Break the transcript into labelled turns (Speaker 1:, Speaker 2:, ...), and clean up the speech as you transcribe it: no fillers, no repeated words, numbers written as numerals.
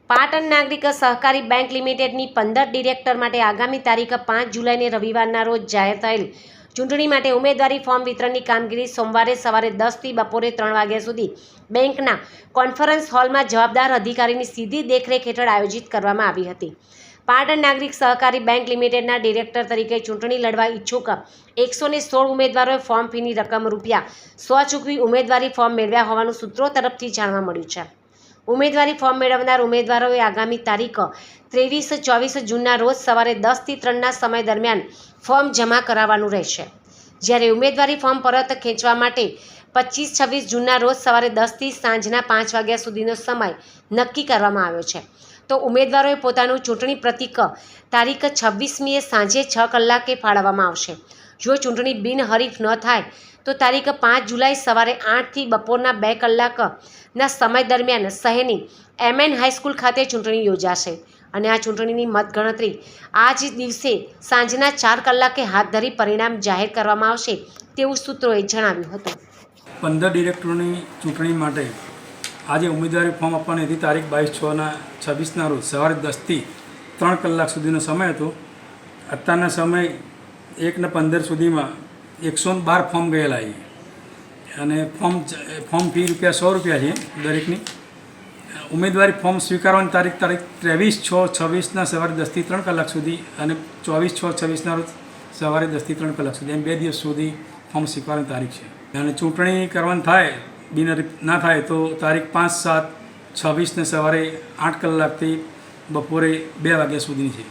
Speaker 1: પાટણ નાગરિક સહકારી bank લિમિટેડની 15 director માટે આગામી તારીખ 5 જુલાઈને રવિવારના રોજ જાહેર થયેલ ચૂંટણી માટે ઉમેદવારી ફોર્મ વિતરણની કામગીરી સોમવારે સવારે 10 થી બપોરે 3 વાગ્યા સુધી બેંકના કોન્ફરન્સ હોલમાં જવાબદાર અધિકારીની સીધી દેખરેખ હેઠળ આયોજિત કરવામાં આવી હતી। પાટણ નાગરિક સહકારી બેંક લિમિટેડના ડિરેક્ટર તરીકે ચૂંટણી લડવા ઈચ્છુક 116 ઉમેદવારોએ ફોર્મ ફીની રકમ ₹100 ચૂકવી ઉમેદવારી ફોર્મ મેળવ્યા હોવાનું સૂત્રો તરફથી જાણવા મળ્યું છે। ઉમેદવારી ફોર્મ મેળવનાર ઉમેદવારોએ આગામી તારીખ 23-24 જૂનના રોજ સવારે 10 થી 3ના સમય દરમિયાન ફોર્મ જમા કરાવવાનું રહેશે, જ્યારે ઉમેદવારી ફોર્મ પરત ખેંચવા માટે 25-26 જૂનના રોજ સવારે 10 થી સાંજના 5 વાગ્યા સુધીનો સમય નક્કી કરવામાં આવ્યો છે। તો ઉમેદવારોએ પોતાનું ચૂંટણી પ્રતીક તારીખ 26મીએ સાંજે 6 કલાકે ફાળવવામાં આવશે। જો ચૂંટણી બિનહરીફ ન થાય તો તારીખ 5 જુલાઈ સવારે 8 થી બપોરના 2 કલાકના સમય દરમિયાન શહેરની MN હાઈસ્કૂલ ખાતે ચૂંટણી યોજાશે અને આ ચૂંટણીની મતગણતરી આ જ દિવસે સાંજના 4 કલાકે હાથ ધરી પરિણામ જાહેર કરવામાં આવશે તેવું સૂત્રોએ જણાવ્યું હતું।
Speaker 2: 15 ડિરેક્ટરોની ચૂંટણી માટે આજે ઉમેદવારી ફોર્મ આપવાની હતી તારીખ 22/6/26ના રોજ સવારે 10 થી 3 કલાક સુધીનો સમય હતો। અત્યારના સમય 1:15 સુધીમાં 112 ફોર્મ ગયેલા છે અને ફોર્મ ફી ₹100 છે દરેકની। ઉમેદવારી ફોર્મ સ્વીકારવાની તારીખ 23/6/26ના સવારે 10 થી 3 કલાક સુધી અને 24/6/26ના રોજ સવારે 10 થી 3 કલાક સુધી, એમ 2 દિવસ સુધી ફોર્મ સ્વીકારવાની તારીખ છે। અને ચૂંટણી કરવાની થાય બિનહરીફ ના થાય તો તારીખ 5/7/26ને સવારે 8 કલાકથી બપોરે 2 વાગ્યા સુધીની છે।